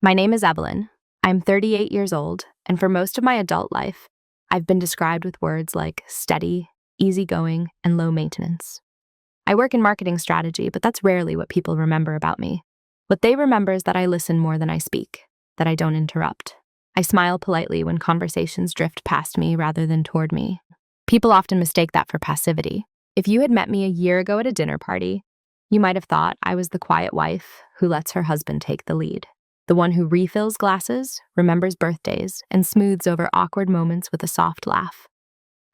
My name is Evelyn. I'm 38 years old, and for most of my adult life, I've been described with words like steady, easygoing, and low maintenance. I work in marketing strategy, but that's rarely what people remember about me. What they remember is that I listen more than I speak, that I don't interrupt. I smile politely when conversations drift past me rather than toward me. People often mistake that for passivity. If you had met me a year ago at a dinner party, you might have thought I was the quiet wife who lets her husband take the lead. The one who refills glasses, remembers birthdays, and smooths over awkward moments with a soft laugh.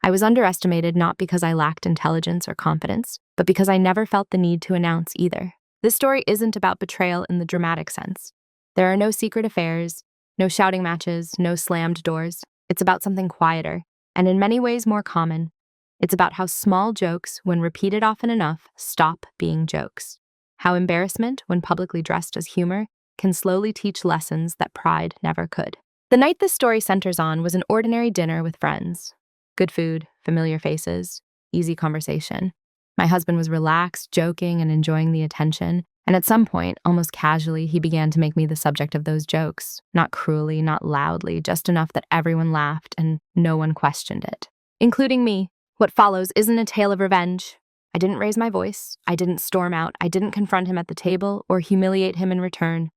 I was underestimated not because I lacked intelligence or confidence, but because I never felt the need to announce either. This story isn't about betrayal in the dramatic sense. There are no secret affairs, no shouting matches, no slammed doors. It's about something quieter, and in many ways more common. It's about how small jokes, when repeated often enough, stop being jokes. How embarrassment, when publicly dressed as humor, can slowly teach lessons that pride never could. The night this story centers on was an ordinary dinner with friends. Good food, familiar faces, easy conversation. My husband was relaxed, joking, and enjoying the attention, and at some point, almost casually, he began to make me the subject of those jokes. Not cruelly, not loudly, just enough that everyone laughed and no one questioned it, including me. What follows isn't a tale of revenge. I didn't raise my voice, I didn't storm out, I didn't confront him at the table or humiliate him in return.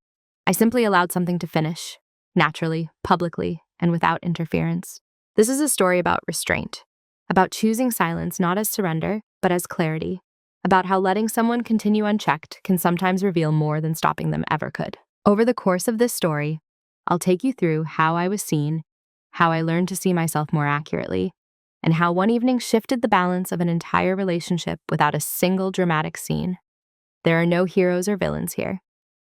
I simply allowed something to finish, naturally, publicly, and without interference. This is a story about restraint, about choosing silence not as surrender, but as clarity, about how letting someone continue unchecked can sometimes reveal more than stopping them ever could. Over the course of this story, I'll take you through how I was seen, how I learned to see myself more accurately, and how one evening shifted the balance of an entire relationship without a single dramatic scene. There are no heroes or villains here,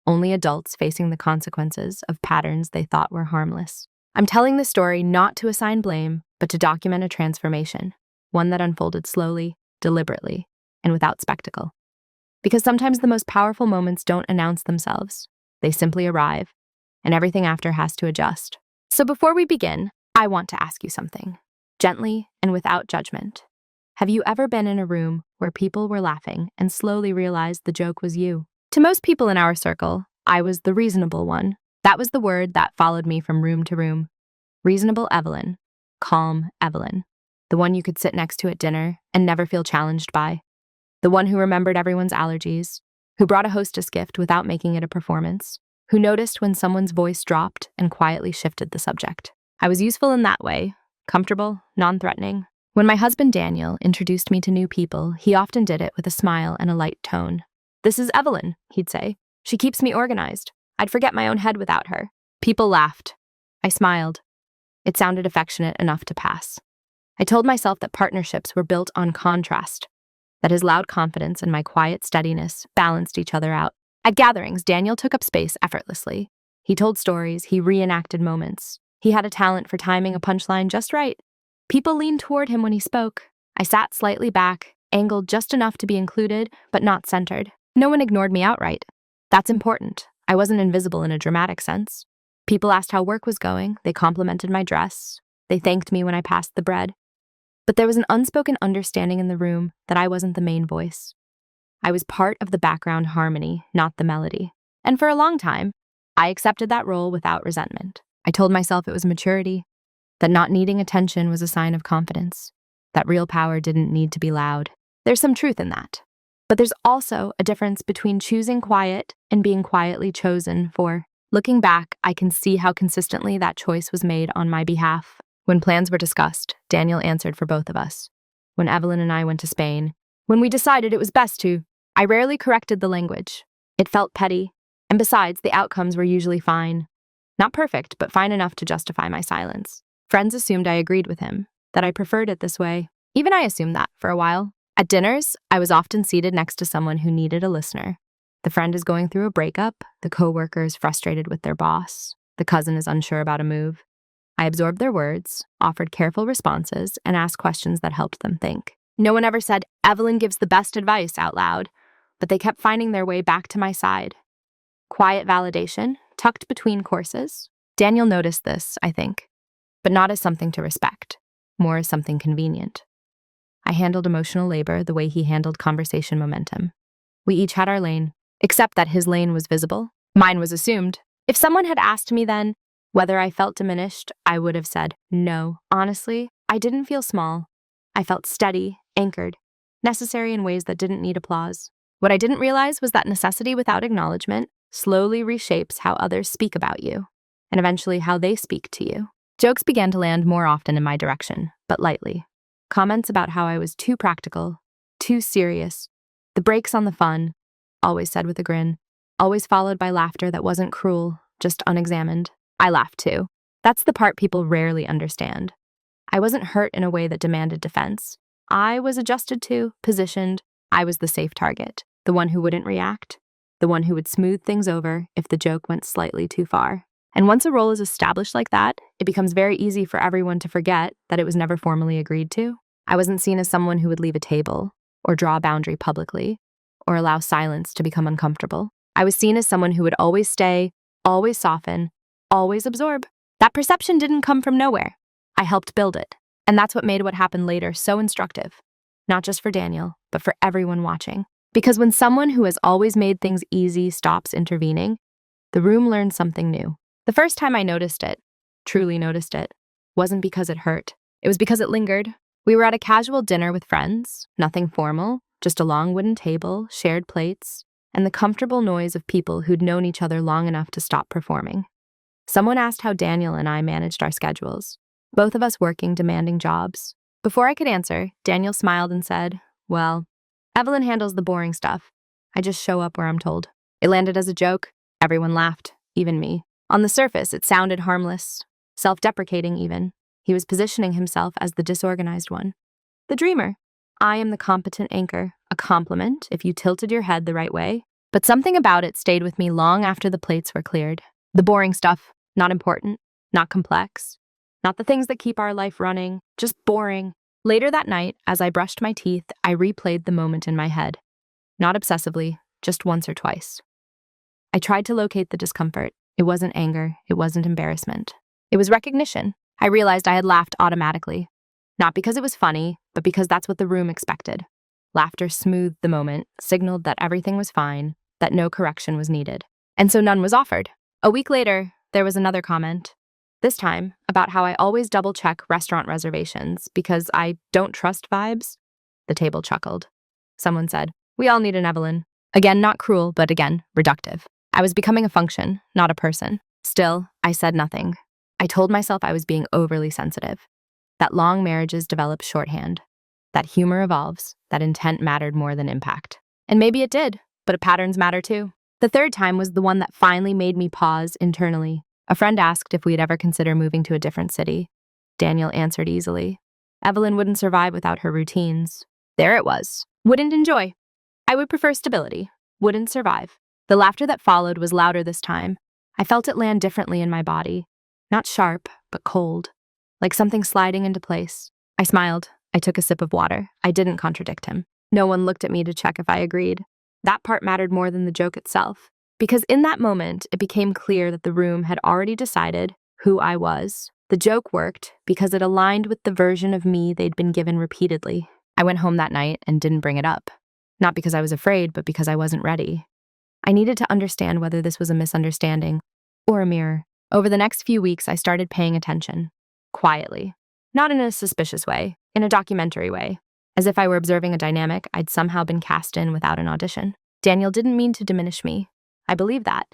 only adults facing the consequences of patterns they thought were harmless. I'm telling this story not to assign blame, but to document a transformation, one that unfolded slowly, deliberately, and without spectacle. Because sometimes the most powerful moments don't announce themselves. They simply arrive, and everything after has to adjust. So before we begin, I want to ask you something, gently and without judgment. Have you ever been in a room where people were laughing and slowly realized the joke was you? To most people in our circle, I was the reasonable one. That was the word that followed me from room to room. Reasonable Evelyn. Calm Evelyn. The one you could sit next to at dinner and never feel challenged by. The one who remembered everyone's allergies, who brought a hostess gift without making it a performance, who noticed when someone's voice dropped and quietly shifted the subject. I was useful in that way, comfortable, non-threatening. When my husband Daniel introduced me to new people, he often did it with a smile and a light tone. "This is Evelyn," he'd say. "She keeps me organized. I'd forget my own head without her." People laughed. I smiled. It sounded affectionate enough to pass. I told myself that partnerships were built on contrast, that his loud confidence and my quiet steadiness balanced each other out. At gatherings, Daniel took up space effortlessly. He told stories, he reenacted moments. He had a talent for timing a punchline just right. People leaned toward him when he spoke. I sat slightly back, angled just enough to be included, but not centered. No one ignored me outright. That's important. I wasn't invisible in a dramatic sense. People asked how work was going, they complimented my dress, they thanked me when I passed the bread. But there was an unspoken understanding in the room that I wasn't the main voice. I was part of the background harmony, not the melody. And for a long time, I accepted that role without resentment. I told myself it was maturity, that not needing attention was a sign of confidence, that real power didn't need to be loud. There's some truth in that. But there's also a difference between choosing quiet and being quietly chosen for. Looking back, I can see how consistently that choice was made on my behalf. When plans were discussed, Daniel answered for both of us. When Evelyn and I went to Spain, when we decided it was best to, I rarely corrected the language. It felt petty, and besides, the outcomes were usually fine. Not perfect, but fine enough to justify my silence. Friends assumed I agreed with him, that I preferred it this way. Even I assumed that for a while. At dinners, I was often seated next to someone who needed a listener. The friend is going through a breakup, the coworker is frustrated with their boss, the cousin is unsure about a move. I absorbed their words, offered careful responses, and asked questions that helped them think. No one ever said, "Evelyn gives the best advice," out loud, but they kept finding their way back to my side. Quiet validation, tucked between courses. Daniel noticed this, I think, but not as something to respect, more as something convenient. I handled emotional labor the way he handled conversation momentum. We each had our lane, except that his lane was visible, mine was assumed. If someone had asked me then whether I felt diminished, I would have said no. Honestly, I didn't feel small. I felt steady, anchored, necessary in ways that didn't need applause. What I didn't realize was that necessity without acknowledgement slowly reshapes how others speak about you, and eventually how they speak to you. Jokes began to land more often in my direction, but lightly. Comments about how I was too practical, too serious, the brakes on the fun, always said with a grin, always followed by laughter that wasn't cruel, just unexamined. I laughed too. That's the part people rarely understand. I wasn't hurt in a way that demanded defense. I was adjusted to, positioned. I was the safe target, the one who wouldn't react, the one who would smooth things over if the joke went slightly too far. And once a role is established like that, it becomes very easy for everyone to forget that it was never formally agreed to. I wasn't seen as someone who would leave a table, or draw a boundary publicly, or allow silence to become uncomfortable. I was seen as someone who would always stay, always soften, always absorb. That perception didn't come from nowhere. I helped build it. And that's what made what happened later so instructive. Not just for Daniel, but for everyone watching. Because when someone who has always made things easy stops intervening, the room learns something new. The first time I noticed it, truly noticed it, wasn't because it hurt. It was because it lingered. We were at a casual dinner with friends, nothing formal, just a long wooden table, shared plates, and the comfortable noise of people who'd known each other long enough to stop performing. Someone asked how Daniel and I managed our schedules, both of us working demanding jobs. Before I could answer, Daniel smiled and said, "Well, Evelyn handles the boring stuff. I just show up where I'm told." It landed as a joke. Everyone laughed, even me. On the surface, it sounded harmless, self-deprecating even. He was positioning himself as the disorganized one, the dreamer. I am the competent anchor, a compliment if you tilted your head the right way. But something about it stayed with me long after the plates were cleared. The boring stuff, not important, not complex, not the things that keep our life running, just boring. Later that night, as I brushed my teeth, I replayed the moment in my head. Not obsessively, just once or twice. I tried to locate the discomfort. It wasn't anger, it wasn't embarrassment. It was recognition. I realized I had laughed automatically. Not because it was funny, but because that's what the room expected. Laughter smoothed the moment, signaled that everything was fine, that no correction was needed. And so none was offered. A week later, there was another comment. This time, about how I always double-check restaurant reservations because I don't trust vibes. The table chuckled. Someone said, "We all need an Evelyn." Again, not cruel, but again, reductive. I was becoming a function, not a person. Still, I said nothing. I told myself I was being overly sensitive. That long marriages develop shorthand. That humor evolves. That intent mattered more than impact. And maybe it did, but patterns matter too. The third time was the one that finally made me pause internally. A friend asked if we'd ever consider moving to a different city. Daniel answered easily. Evelyn wouldn't survive without her routines. There it was. Wouldn't enjoy. I would prefer stability. Wouldn't survive. The laughter that followed was louder this time. I felt it land differently in my body. Not sharp, but cold. Like something sliding into place. I smiled. I took a sip of water. I didn't contradict him. No one looked at me to check if I agreed. That part mattered more than the joke itself. Because in that moment, it became clear that the room had already decided who I was. The joke worked because it aligned with the version of me they'd been given repeatedly. I went home that night and didn't bring it up. Not because I was afraid, but because I wasn't ready. I needed to understand whether this was a misunderstanding or a mirror. Over the next few weeks, I started paying attention. Quietly. Not in a suspicious way, in a documentary way. As if I were observing a dynamic I'd somehow been cast in without an audition. Daniel didn't mean to diminish me. I believe that.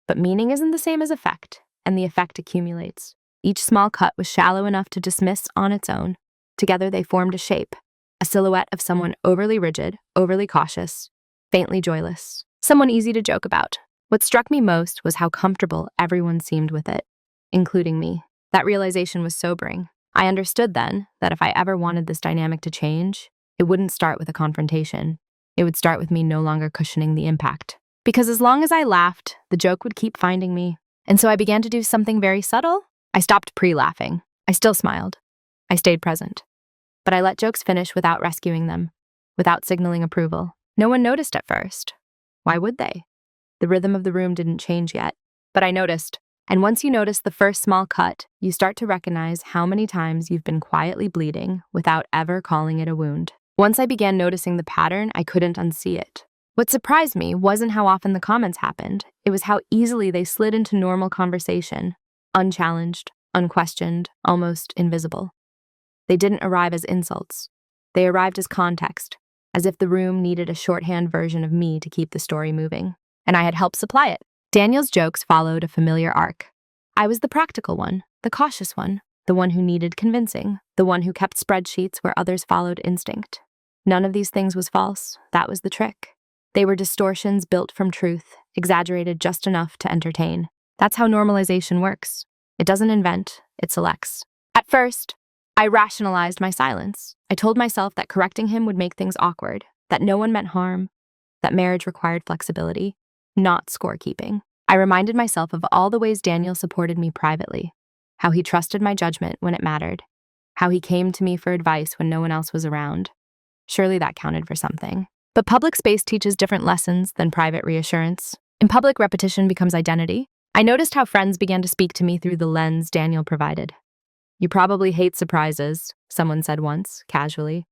But meaning isn't the same as effect, and the effect accumulates. Each small cut was shallow enough to dismiss on its own. Together they formed a shape, a silhouette of someone overly rigid, overly cautious, faintly joyless. Someone easy to joke about. What struck me most was how comfortable everyone seemed with it, including me. That realization was sobering. I understood then that if I ever wanted this dynamic to change, it wouldn't start with a confrontation. It would start with me no longer cushioning the impact. Because as long as I laughed, the joke would keep finding me. And so I began to do something very subtle. I stopped pre-laughing. I still smiled. I stayed present. But I let jokes finish without rescuing them, without signaling approval. No one noticed at first. Why would they? The rhythm of the room didn't change yet. But I noticed. And once you notice the first small cut, you start to recognize how many times you've been quietly bleeding without ever calling it a wound. Once I began noticing the pattern, I couldn't unsee it. What surprised me wasn't how often the comments happened, it was how easily they slid into normal conversation, unchallenged, unquestioned, almost invisible. They didn't arrive as insults. They arrived as context, as if the room needed a shorthand version of me to keep the story moving, and I had helped supply it. Daniel's jokes followed a familiar arc. I was the practical one, the cautious one, the one who needed convincing, the one who kept spreadsheets where others followed instinct. None of these things was false. That was the trick. They were distortions built from truth, exaggerated just enough to entertain. That's how normalization works. It doesn't invent, it selects. At first, I rationalized my silence. I told myself that correcting him would make things awkward, that no one meant harm, that marriage required flexibility, not scorekeeping. I reminded myself of all the ways Daniel supported me privately, how he trusted my judgment when it mattered, how he came to me for advice when no one else was around. Surely that counted for something. But public space teaches different lessons than private reassurance. In public, repetition becomes identity. I noticed how friends began to speak to me through the lens Daniel provided. "You probably hate surprises," someone said once, casually.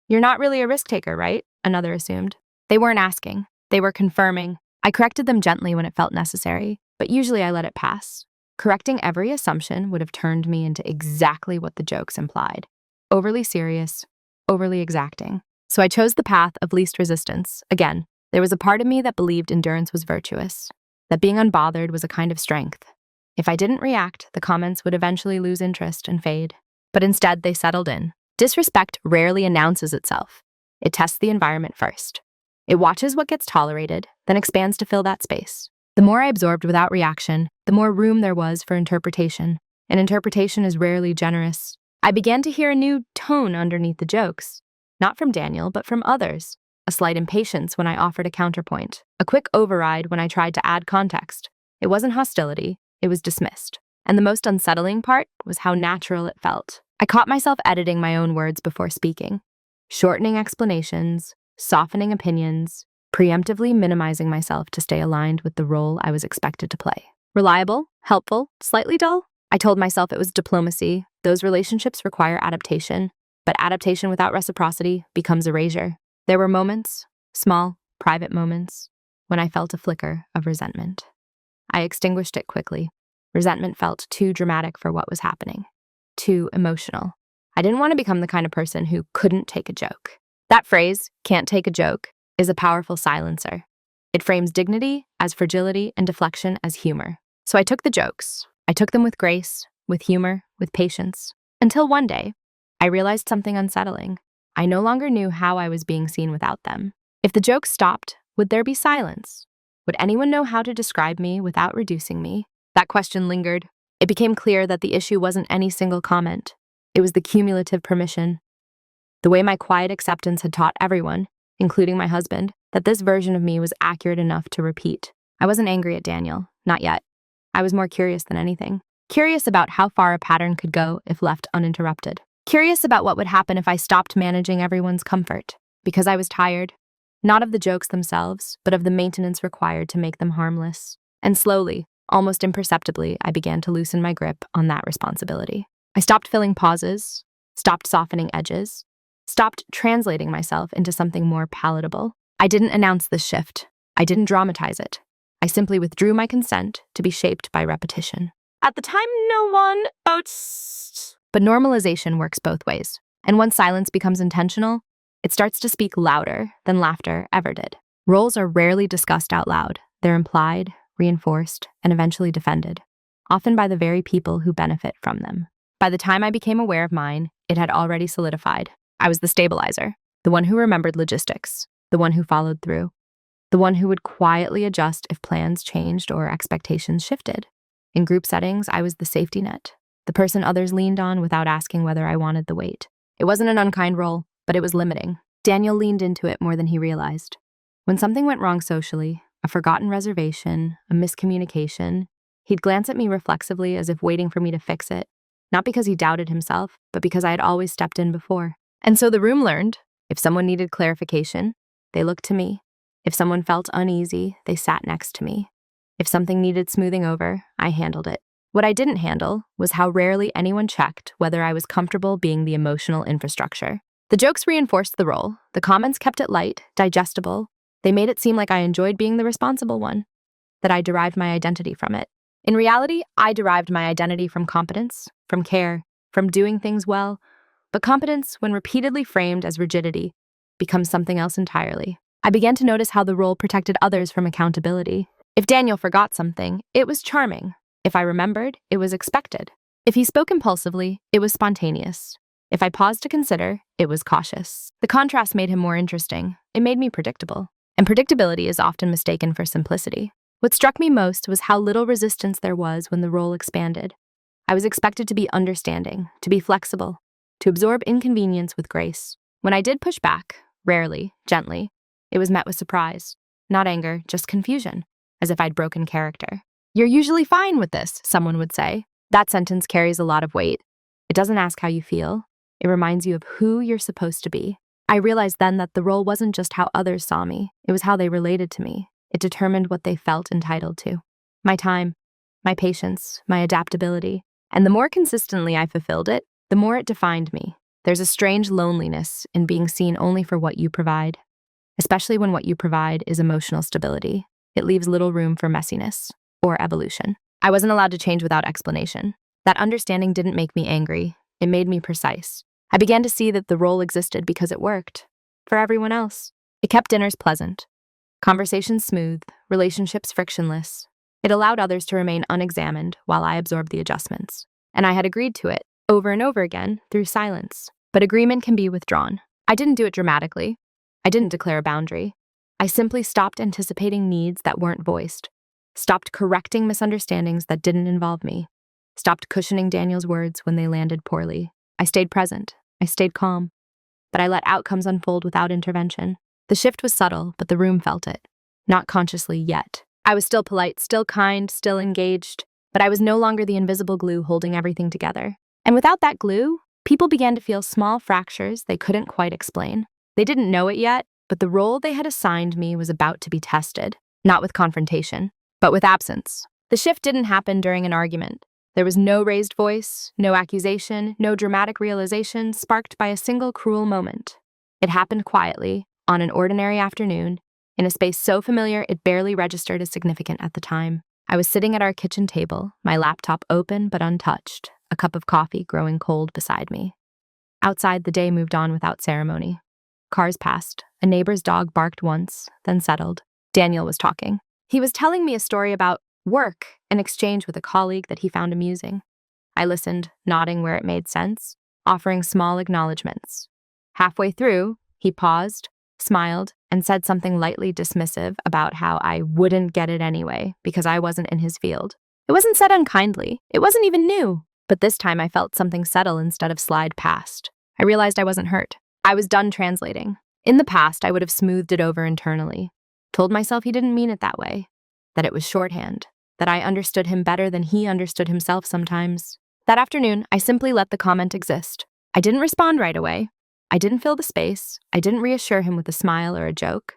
"You're not really a risk taker, right?" another assumed. They weren't asking. They were confirming. I corrected them gently when it felt necessary, but usually I let it pass. Correcting every assumption would have turned me into exactly what the jokes implied. Overly serious, overly exacting. So I chose the path of least resistance. Again, there was a part of me that believed endurance was virtuous, that being unbothered was a kind of strength. If I didn't react, the comments would eventually lose interest and fade. But instead, they settled in. Disrespect rarely announces itself. It tests the environment first. It watches what gets tolerated, then expands to fill that space. The more I absorbed without reaction, the more room there was for interpretation. And interpretation is rarely generous. I began to hear a new tone underneath the jokes. Not from Daniel, but from others. A slight impatience when I offered a counterpoint. A quick override when I tried to add context. It wasn't hostility, it was dismissed. And the most unsettling part was how natural it felt. I caught myself editing my own words before speaking, shortening explanations, softening opinions, preemptively minimizing myself to stay aligned with the role I was expected to play. Reliable, helpful, slightly dull? I told myself it was diplomacy. Those relationships require adaptation, but adaptation without reciprocity becomes erasure. There were moments, small, private moments, when I felt a flicker of resentment. I extinguished it quickly. Resentment felt too dramatic for what was happening, too emotional. I didn't want to become the kind of person who couldn't take a joke. That phrase, "can't take a joke," is a powerful silencer. It frames dignity as fragility and deflection as humor. So I took the jokes. I took them with grace, with humor, with patience. Until one day, I realized something unsettling. I no longer knew how I was being seen without them. If the jokes stopped, would there be silence? Would anyone know how to describe me without reducing me? That question lingered. It became clear that the issue wasn't any single comment. It was the cumulative permission. The way my quiet acceptance had taught everyone, including my husband, that this version of me was accurate enough to repeat. I wasn't angry at Daniel, not yet. I was more curious than anything. Curious about how far a pattern could go if left uninterrupted. Curious about what would happen if I stopped managing everyone's comfort. Because I was tired, not of the jokes themselves, but of the maintenance required to make them harmless. And slowly, almost imperceptibly, I began to loosen my grip on that responsibility. I stopped filling pauses, stopped softening edges, stopped translating myself into something more palatable. I didn't announce this shift. I didn't dramatize it. I simply withdrew my consent to be shaped by repetition. At the time, no one outs. But normalization works both ways. And once silence becomes intentional, it starts to speak louder than laughter ever did. Roles are rarely discussed out loud. They're implied, reinforced, and eventually defended, often by the very people who benefit from them. By the time I became aware of mine, it had already solidified. I was the stabilizer, the one who remembered logistics, the one who followed through, the one who would quietly adjust if plans changed or expectations shifted. In group settings, I was the safety net, the person others leaned on without asking whether I wanted the weight. It wasn't an unkind role, but it was limiting. Daniel leaned into it more than he realized. When something went wrong socially, a forgotten reservation, a miscommunication, he'd glance at me reflexively as if waiting for me to fix it, not because he doubted himself, but because I had always stepped in before. And so the room learned, if someone needed clarification, they looked to me. If someone felt uneasy, they sat next to me. If something needed smoothing over, I handled it. What I didn't handle was how rarely anyone checked whether I was comfortable being the emotional infrastructure. The jokes reinforced the role. The comments kept it light, digestible. They made it seem like I enjoyed being the responsible one, that I derived my identity from it. In reality, I derived my identity from competence, from care, from doing things well. But competence, when repeatedly framed as rigidity, becomes something else entirely. I began to notice how the role protected others from accountability. If Daniel forgot something, it was charming. If I remembered, it was expected. If he spoke impulsively, it was spontaneous. If I paused to consider, it was cautious. The contrast made him more interesting. It made me predictable. And predictability is often mistaken for simplicity. What struck me most was how little resistance there was when the role expanded. I was expected to be understanding, to be flexible, to absorb inconvenience with grace. When I did push back, rarely, gently, it was met with surprise. Not anger, just confusion, as if I'd broken character. "You're usually fine with this," someone would say. That sentence carries a lot of weight. It doesn't ask how you feel. It reminds you of who you're supposed to be. I realized then that the role wasn't just how others saw me. It was how they related to me. It determined what they felt entitled to. My time, my patience, my adaptability. And the more consistently I fulfilled it, the more it defined me. There's a strange loneliness in being seen only for what you provide, especially when what you provide is emotional stability. It leaves little room for messiness or evolution. I wasn't allowed to change without explanation. That understanding didn't make me angry. It made me precise. I began to see that the role existed because it worked. For everyone else. It kept dinners pleasant, conversations smooth, relationships frictionless. It allowed others to remain unexamined while I absorbed the adjustments. And I had agreed to it, over and over again, through silence. But agreement can be withdrawn. I didn't do it dramatically. I didn't declare a boundary. I simply stopped anticipating needs that weren't voiced, stopped correcting misunderstandings that didn't involve me, stopped cushioning Daniel's words when they landed poorly. I stayed present. I stayed calm. But I let outcomes unfold without intervention. The shift was subtle, but the room felt it. Not consciously yet. I was still polite, still kind, still engaged, but I was no longer the invisible glue holding everything together. And without that glue, people began to feel small fractures they couldn't quite explain. They didn't know it yet, but the role they had assigned me was about to be tested, not with confrontation, but with absence. The shift didn't happen during an argument. There was no raised voice, no accusation, no dramatic realization sparked by a single cruel moment. It happened quietly, on an ordinary afternoon, in a space so familiar it barely registered as significant at the time. I was sitting at our kitchen table, my laptop open but untouched, a cup of coffee growing cold beside me. Outside, the day moved on without ceremony. Cars passed. A neighbor's dog barked once, then settled. Daniel was talking. He was telling me a story about work, an exchange with a colleague that he found amusing. I listened, nodding where it made sense, offering small acknowledgments. Halfway through, he paused, smiled, and said something lightly dismissive about how I wouldn't get it anyway because I wasn't in his field. It wasn't said unkindly. It wasn't even new. But this time I felt something settle instead of slide past. I realized I wasn't hurt. I was done translating. In the past, I would have smoothed it over internally, told myself he didn't mean it that way, that it was shorthand, that I understood him better than he understood himself sometimes. That afternoon, I simply let the comment exist. I didn't respond right away. I didn't fill the space. I didn't reassure him with a smile or a joke.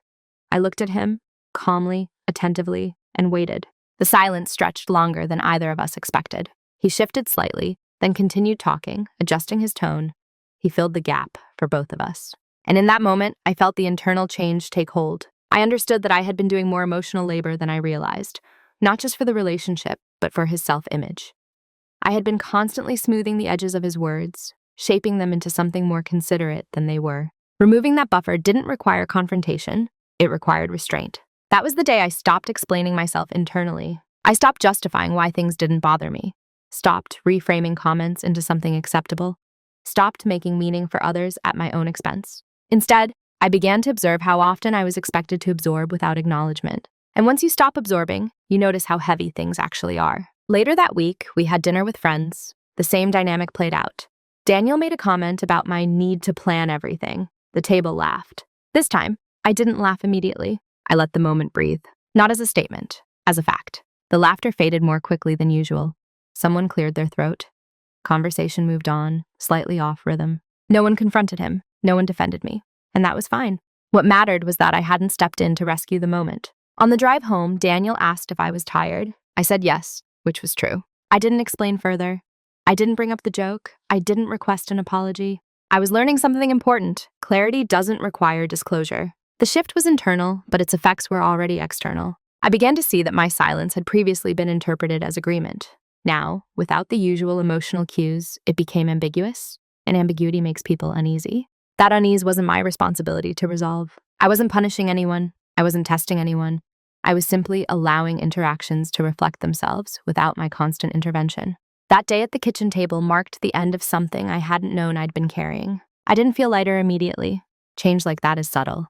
I looked at him, calmly, attentively, and waited. The silence stretched longer than either of us expected. He shifted slightly, then continued talking, adjusting his tone. He filled the gap for both of us. And in that moment, I felt the internal change take hold. I understood that I had been doing more emotional labor than I realized, not just for the relationship, but for his self-image. I had been constantly smoothing the edges of his words, shaping them into something more considerate than they were. Removing that buffer didn't require confrontation, it required restraint. That was the day I stopped explaining myself internally. I stopped justifying why things didn't bother me, stopped reframing comments into something acceptable, stopped making meaning for others at my own expense. Instead, I began to observe how often I was expected to absorb without acknowledgement. And once you stop absorbing, you notice how heavy things actually are. Later that week, we had dinner with friends. The same dynamic played out. Daniel made a comment about my need to plan everything. The table laughed. This time, I didn't laugh immediately. I let the moment breathe. Not as a statement, as a fact. The laughter faded more quickly than usual. Someone cleared their throat. Conversation moved on, slightly off rhythm. No one confronted him. No one defended me. And that was fine. What mattered was that I hadn't stepped in to rescue the moment. On the drive home, Daniel asked if I was tired. I said yes, which was true. I didn't explain further. I didn't bring up the joke. I didn't request an apology. I was learning something important. Clarity doesn't require disclosure. The shift was internal, but its effects were already external. I began to see that my silence had previously been interpreted as agreement. Now, without the usual emotional cues, it became ambiguous, and ambiguity makes people uneasy. That unease wasn't my responsibility to resolve. I wasn't punishing anyone. I wasn't testing anyone. I was simply allowing interactions to reflect themselves without my constant intervention. That day at the kitchen table marked the end of something I hadn't known I'd been carrying. I didn't feel lighter immediately. Change like that is subtle.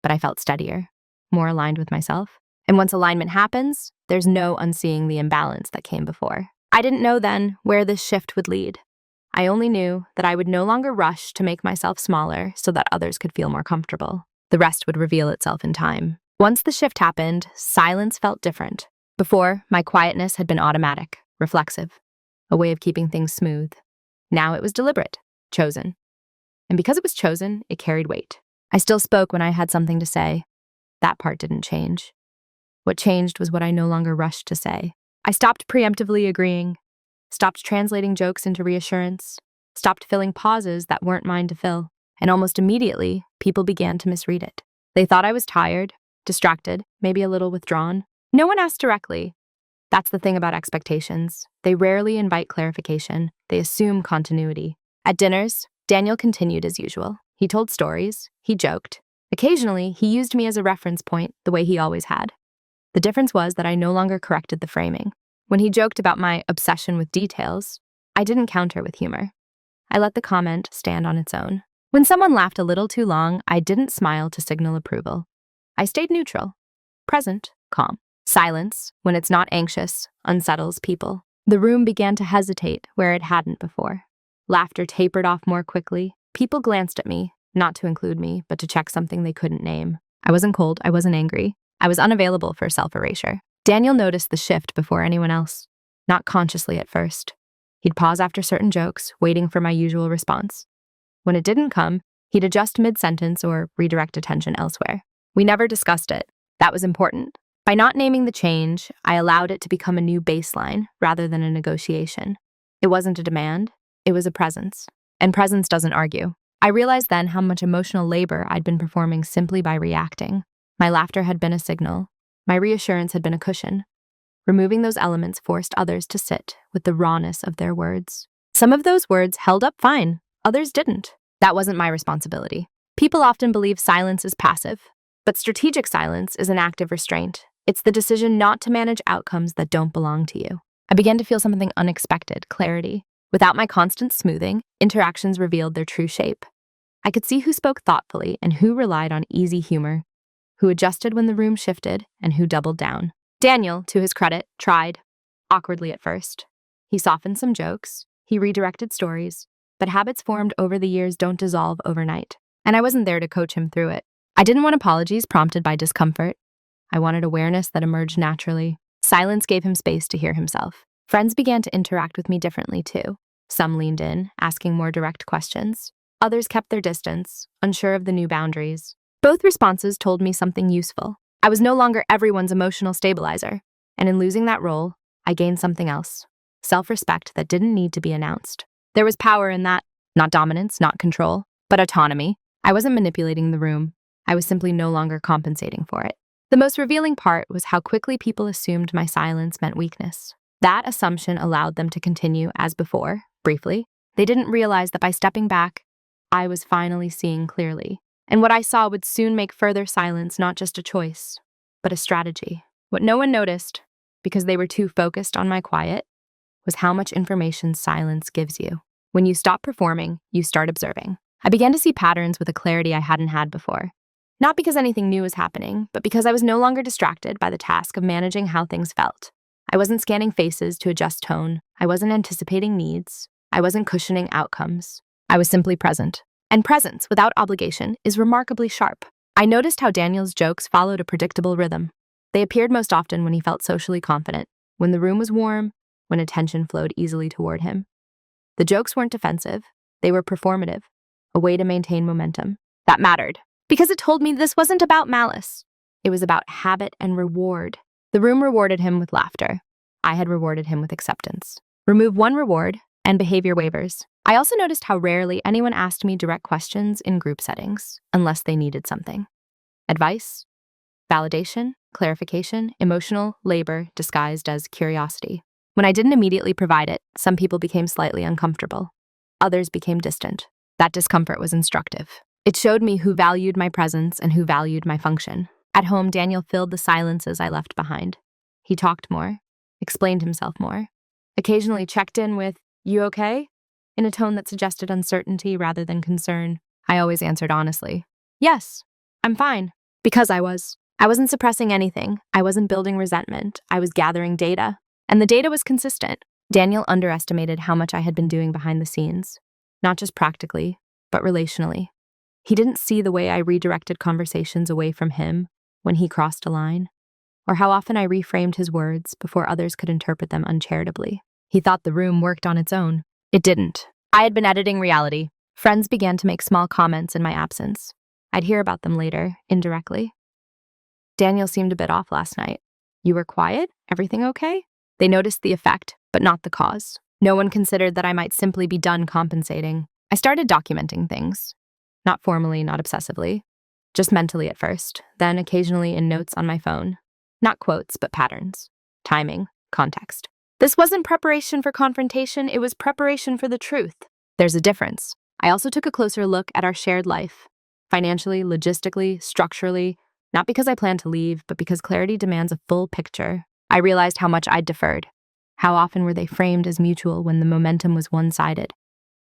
But I felt steadier, more aligned with myself. And once alignment happens, there's no unseeing the imbalance that came before. I didn't know then where this shift would lead. I only knew that I would no longer rush to make myself smaller so that others could feel more comfortable. The rest would reveal itself in time. Once the shift happened, silence felt different. Before, my quietness had been automatic, reflexive, a way of keeping things smooth. Now it was deliberate, chosen. And because it was chosen, it carried weight. I still spoke when I had something to say. That part didn't change. What changed was what I no longer rushed to say. I stopped preemptively agreeing, stopped translating jokes into reassurance, stopped filling pauses that weren't mine to fill, and almost immediately, people began to misread it. They thought I was tired, distracted, maybe a little withdrawn. No one asked directly. That's the thing about expectations. They rarely invite clarification. They assume continuity. At dinners, Daniel continued as usual. He told stories. He joked. Occasionally, he used me as a reference point, the way he always had. The difference was that I no longer corrected the framing. When he joked about my obsession with details, I didn't counter with humor. I let the comment stand on its own. When someone laughed a little too long, I didn't smile to signal approval. I stayed neutral, present, calm. Silence, when it's not anxious, unsettles people. The room began to hesitate where it hadn't before. Laughter tapered off more quickly. People glanced at me, not to include me, but to check something they couldn't name. I wasn't cold, I wasn't angry. I was unavailable for self-erasure. Daniel noticed the shift before anyone else, not consciously at first. He'd pause after certain jokes, waiting for my usual response. When it didn't come, he'd adjust mid-sentence or redirect attention elsewhere. We never discussed it. That was important. By not naming the change, I allowed it to become a new baseline rather than a negotiation. It wasn't a demand, it was a presence. And presence doesn't argue. I realized then how much emotional labor I'd been performing simply by reacting. My laughter had been a signal. My reassurance had been a cushion. Removing those elements forced others to sit with the rawness of their words. Some of those words held up fine, others didn't. That wasn't my responsibility. People often believe silence is passive, but strategic silence is an active restraint. It's the decision not to manage outcomes that don't belong to you. I began to feel something unexpected, clarity. Without my constant smoothing, interactions revealed their true shape. I could see who spoke thoughtfully and who relied on easy humor, who adjusted when the room shifted and who doubled down. Daniel, to his credit, tried, awkwardly at first. He softened some jokes, he redirected stories, but habits formed over the years don't dissolve overnight, and I wasn't there to coach him through it. I didn't want apologies prompted by discomfort. I wanted awareness that emerged naturally. Silence gave him space to hear himself. Friends began to interact with me differently too. Some leaned in, asking more direct questions. Others kept their distance, unsure of the new boundaries. Both responses told me something useful. I was no longer everyone's emotional stabilizer, and in losing that role, I gained something else. Self-respect that didn't need to be announced. There was power in that. Not dominance, not control, but autonomy. I wasn't manipulating the room. I was simply no longer compensating for it. The most revealing part was how quickly people assumed my silence meant weakness. That assumption allowed them to continue as before, briefly. They didn't realize that by stepping back, I was finally seeing clearly. And what I saw would soon make further silence not just a choice, but a strategy. What no one noticed, because they were too focused on my quiet, was how much information silence gives you. When you stop performing, you start observing. I began to see patterns with a clarity I hadn't had before. Not because anything new was happening, but because I was no longer distracted by the task of managing how things felt. I wasn't scanning faces to adjust tone. I wasn't anticipating needs. I wasn't cushioning outcomes. I was simply present. And presence, without obligation, is remarkably sharp. I noticed how Daniel's jokes followed a predictable rhythm. They appeared most often when he felt socially confident, when the room was warm, when attention flowed easily toward him. The jokes weren't defensive. They were performative, a way to maintain momentum. That mattered, because it told me this wasn't about malice. It was about habit and reward. The room rewarded him with laughter. I had rewarded him with acceptance. Remove one reward, and behavior wavers. I also noticed how rarely anyone asked me direct questions in group settings, unless they needed something. Advice, validation, clarification, emotional labor disguised as curiosity. When I didn't immediately provide it, some people became slightly uncomfortable. Others became distant. That discomfort was instructive. It showed me who valued my presence and who valued my function. At home, Daniel filled the silences I left behind. He talked more, explained himself more, occasionally checked in with, "You okay?" in a tone that suggested uncertainty rather than concern. I always answered honestly, "Yes, I'm fine," because I was. I wasn't suppressing anything. I wasn't building resentment. I was gathering data. And the data was consistent. Daniel underestimated how much I had been doing behind the scenes, not just practically, but relationally. He didn't see the way I redirected conversations away from him when he crossed a line, or how often I reframed his words before others could interpret them uncharitably. He thought the room worked on its own. It didn't. I had been editing reality. Friends began to make small comments in my absence. I'd hear about them later, indirectly. "Daniel seemed a bit off last night. You were quiet? Everything okay?" They noticed the effect, but not the cause. No one considered that I might simply be done compensating. I started documenting things. Not formally, not obsessively. Just mentally at first, then occasionally in notes on my phone. Not quotes, but patterns. Timing, context. This wasn't preparation for confrontation, it was preparation for the truth. There's a difference. I also took a closer look at our shared life. Financially, logistically, structurally, not because I planned to leave, but because clarity demands a full picture. I realized how much I'd deferred. How often were they framed as mutual when the momentum was one-sided?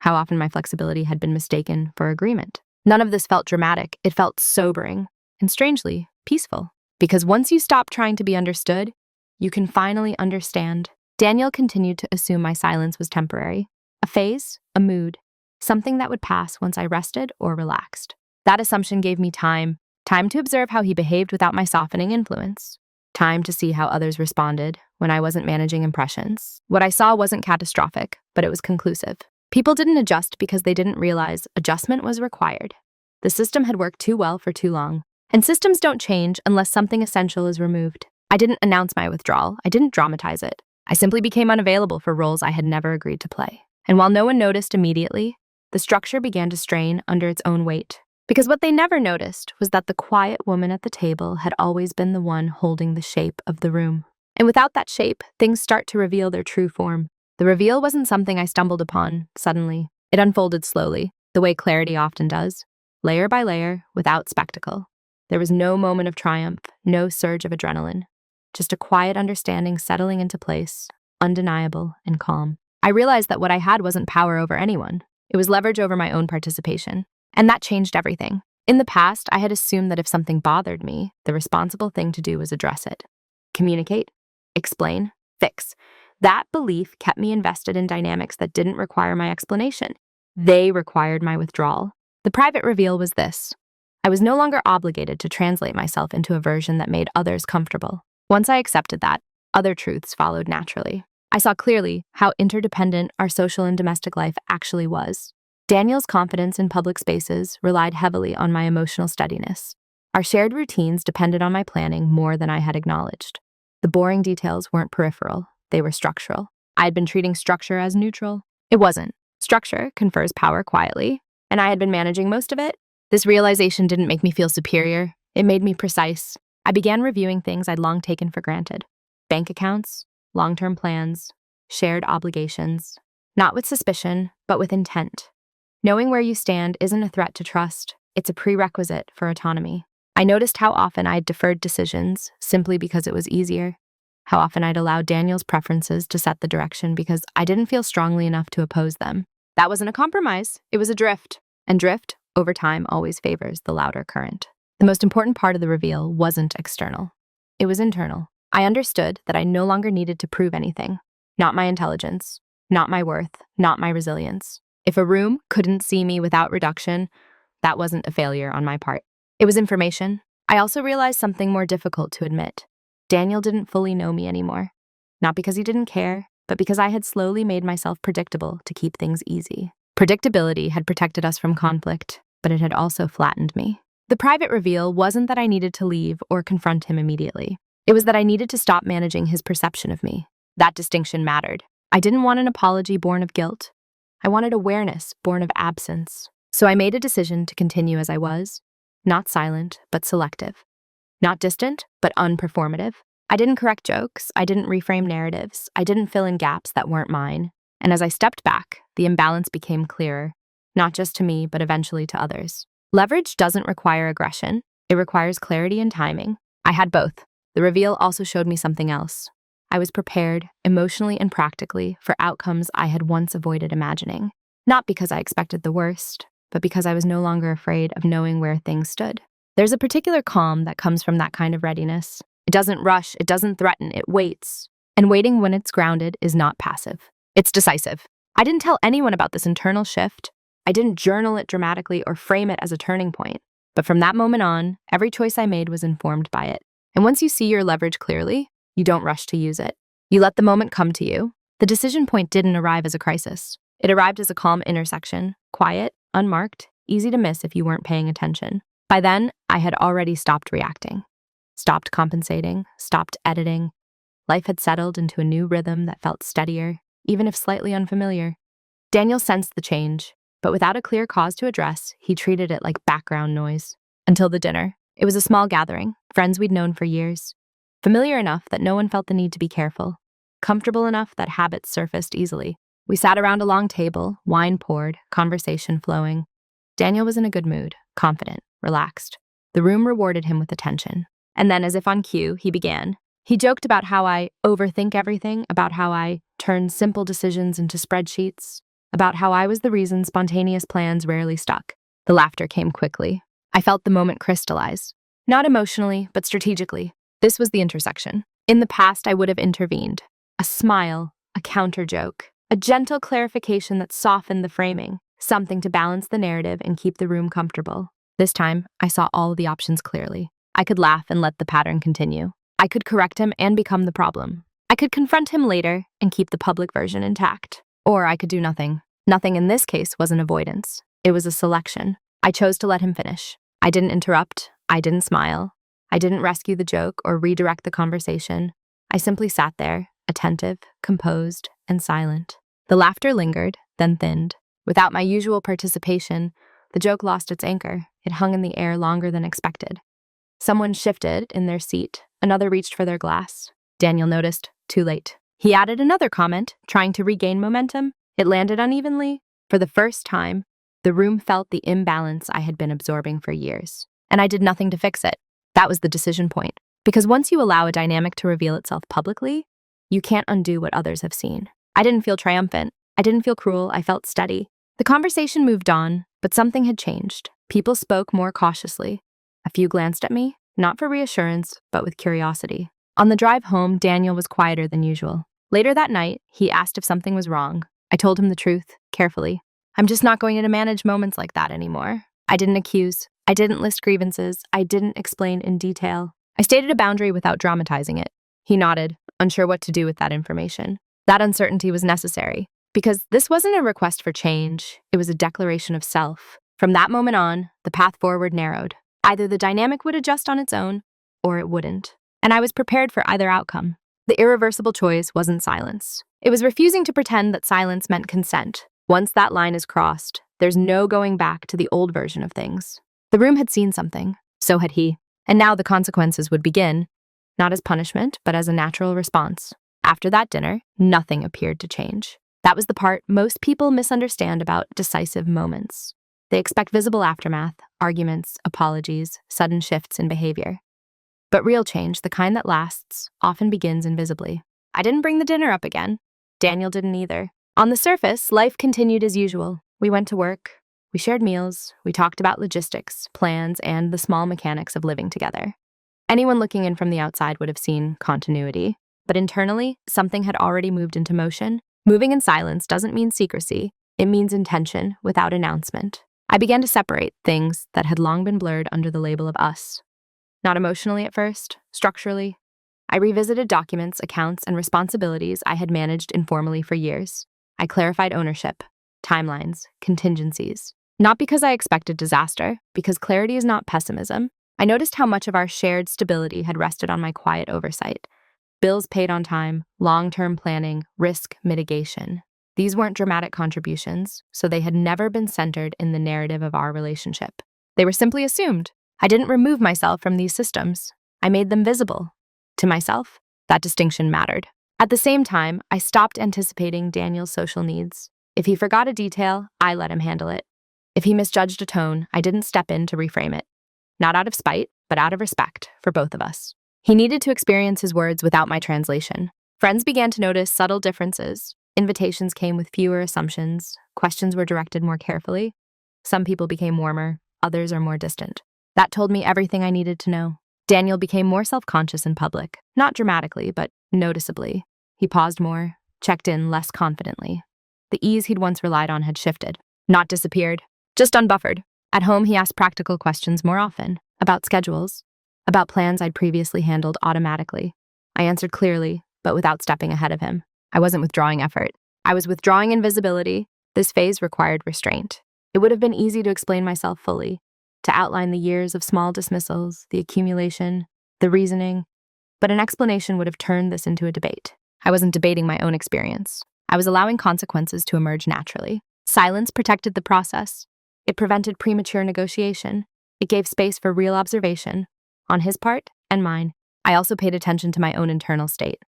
How often my flexibility had been mistaken for agreement? None of this felt dramatic. It felt sobering and, strangely, peaceful. Because once you stop trying to be understood, you can finally understand. Daniel continued to assume my silence was temporary. A phase, a mood, something that would pass once I rested or relaxed. That assumption gave me time to observe how he behaved without my softening influence. Time to see how others responded when I wasn't managing impressions. What I saw wasn't catastrophic, but it was conclusive. People didn't adjust because they didn't realize adjustment was required. The system had worked too well for too long, and systems don't change unless something essential is removed. I didn't announce my withdrawal. I didn't dramatize it. I simply became unavailable for roles I had never agreed to play. And while no one noticed immediately, the structure began to strain under its own weight. Because what they never noticed was that the quiet woman at the table had always been the one holding the shape of the room. And without that shape, things start to reveal their true form. The reveal wasn't something I stumbled upon suddenly. It unfolded slowly, the way clarity often does, layer by layer, without spectacle. There was no moment of triumph, no surge of adrenaline, just a quiet understanding settling into place, undeniable and calm. I realized that what I had wasn't power over anyone. It was leverage over my own participation. And that changed everything. In the past, I had assumed that if something bothered me, the responsible thing to do was address it. Communicate, explain, fix. That belief kept me invested in dynamics that didn't require my explanation. They required my withdrawal. The private reveal was this. I was no longer obligated to translate myself into a version that made others comfortable. Once I accepted that, other truths followed naturally. I saw clearly how interdependent our social and domestic life actually was. Daniel's confidence in public spaces relied heavily on my emotional steadiness. Our shared routines depended on my planning more than I had acknowledged. The boring details weren't peripheral, they were structural. I had been treating structure as neutral. It wasn't. Structure confers power quietly, and I had been managing most of it. This realization didn't make me feel superior. It made me precise. I began reviewing things I'd long taken for granted. Bank accounts, long-term plans, shared obligations. Not with suspicion, but with intent. Knowing where you stand isn't a threat to trust, it's a prerequisite for autonomy. I noticed how often I'd deferred decisions simply because it was easier. How often I'd allowed Daniel's preferences to set the direction because I didn't feel strongly enough to oppose them. That wasn't a compromise, it was a drift. And drift, over time, always favors the louder current. The most important part of the reveal wasn't external. It was internal. I understood that I no longer needed to prove anything. Not my intelligence, not my worth, not my resilience. If a room couldn't see me without reduction, that wasn't a failure on my part. It was information. I also realized something more difficult to admit. Daniel didn't fully know me anymore. Not because he didn't care, but because I had slowly made myself predictable to keep things easy. Predictability had protected us from conflict, but it had also flattened me. The private reveal wasn't that I needed to leave or confront him immediately. It was that I needed to stop managing his perception of me. That distinction mattered. I didn't want an apology born of guilt. I wanted awareness born of absence. So I made a decision to continue as I was, not silent, but selective. Not distant, but unperformative. I didn't correct jokes, I didn't reframe narratives, I didn't fill in gaps that weren't mine. And as I stepped back, the imbalance became clearer, not just to me, but eventually to others. Leverage doesn't require aggression, it requires clarity and timing. I had both. The reveal also showed me something else. I was prepared, emotionally and practically, for outcomes I had once avoided imagining. Not because I expected the worst, but because I was no longer afraid of knowing where things stood. There's a particular calm that comes from that kind of readiness. It doesn't rush, it doesn't threaten, it waits. And waiting when it's grounded is not passive. It's decisive. I didn't tell anyone about this internal shift. I didn't journal it dramatically or frame it as a turning point. But from that moment on, every choice I made was informed by it. And once you see your leverage clearly, you don't rush to use it. You let the moment come to you. The decision point didn't arrive as a crisis. It arrived as a calm intersection, quiet, unmarked, easy to miss if you weren't paying attention. By then, I had already stopped reacting, stopped compensating, stopped editing. Life had settled into a new rhythm that felt steadier, even if slightly unfamiliar. Daniel sensed the change, but without a clear cause to address, he treated it like background noise. Until the dinner. It was a small gathering, friends we'd known for years. Familiar enough that no one felt the need to be careful. Comfortable enough that habits surfaced easily. We sat around a long table, wine poured, conversation flowing. Daniel was in a good mood, confident, relaxed. The room rewarded him with attention. And then, as if on cue, he began. He joked about how I overthink everything, about how I turn simple decisions into spreadsheets, about how I was the reason spontaneous plans rarely stuck. The laughter came quickly. I felt the moment crystallize. Not emotionally, but strategically. This was the intersection. In the past, I would have intervened. A smile, a counter joke, a gentle clarification that softened the framing, something to balance the narrative and keep the room comfortable. This time, I saw all of the options clearly. I could laugh and let the pattern continue. I could correct him and become the problem. I could confront him later and keep the public version intact. Or I could do nothing. Nothing in this case was an avoidance. It was a selection. I chose to let him finish. I didn't interrupt. I didn't smile. I didn't rescue the joke or redirect the conversation. I simply sat there, attentive, composed, and silent. The laughter lingered, then thinned. Without my usual participation, the joke lost its anchor. It hung in the air longer than expected. Someone shifted in their seat. Another reached for their glass. Daniel noticed, too late. He added another comment, trying to regain momentum. It landed unevenly. For the first time, the room felt the imbalance I had been absorbing for years. And I did nothing to fix it. That was the decision point. Because once you allow a dynamic to reveal itself publicly, you can't undo what others have seen. I didn't feel triumphant. I didn't feel cruel. I felt steady. The conversation moved on, but something had changed. People spoke more cautiously. A few glanced at me, not for reassurance, but with curiosity. On the drive home, Daniel was quieter than usual. Later that night, he asked if something was wrong. I told him the truth, carefully. I'm just not going to manage moments like that anymore. I didn't accuse. I didn't list grievances. I didn't explain in detail. I stated a boundary without dramatizing it. He nodded, unsure what to do with that information. That uncertainty was necessary, because this wasn't a request for change. It was a declaration of self. From that moment on, the path forward narrowed. Either the dynamic would adjust on its own, or it wouldn't. And I was prepared for either outcome. The irreversible choice wasn't silence. It was refusing to pretend that silence meant consent. Once that line is crossed, there's no going back to the old version of things. The room had seen something. So had he. And now the consequences would begin, not as punishment, but as a natural response. After that dinner, nothing appeared to change. That was the part most people misunderstand about decisive moments. They expect visible aftermath, arguments, apologies, sudden shifts in behavior. But real change, the kind that lasts, often begins invisibly. I didn't bring the dinner up again. Daniel didn't either. On the surface, life continued as usual. We went to work. We shared meals. We talked about logistics, plans, and the small mechanics of living together. Anyone looking in from the outside would have seen continuity. But internally, something had already moved into motion. Moving in silence doesn't mean secrecy. It means intention without announcement. I began to separate things that had long been blurred under the label of us. Not emotionally at first, structurally. I revisited documents, accounts, and responsibilities I had managed informally for years. I clarified ownership, timelines, contingencies. Not because I expected disaster, because clarity is not pessimism. I noticed how much of our shared stability had rested on my quiet oversight. Bills paid on time, long-term planning, risk mitigation. These weren't dramatic contributions, so they had never been centered in the narrative of our relationship. They were simply assumed. I didn't remove myself from these systems. I made them visible. To myself, that distinction mattered. At the same time, I stopped anticipating Daniel's social needs. If he forgot a detail, I let him handle it. If he misjudged a tone, I didn't step in to reframe it. Not out of spite, but out of respect for both of us. He needed to experience his words without my translation. Friends began to notice subtle differences. Invitations came with fewer assumptions. Questions were directed more carefully. Some people became warmer, others are more distant. That told me everything I needed to know. Daniel became more self-conscious in public, not dramatically, but noticeably. He paused more, checked in less confidently. The ease he'd once relied on had shifted, not disappeared, just unbuffered. At home, he asked practical questions more often, about schedules, about plans I'd previously handled automatically. I answered clearly, but without stepping ahead of him. I wasn't withdrawing effort. I was withdrawing invisibility. This phase required restraint. It would have been easy to explain myself fully, to outline the years of small dismissals, the accumulation, the reasoning, but an explanation would have turned this into a debate. I wasn't debating my own experience. I was allowing consequences to emerge naturally. Silence protected the process. It prevented premature negotiation. It gave space for real observation, on his part and mine. I also paid attention to my own internal state.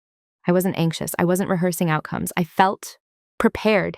I wasn't anxious. I wasn't rehearsing outcomes. I felt prepared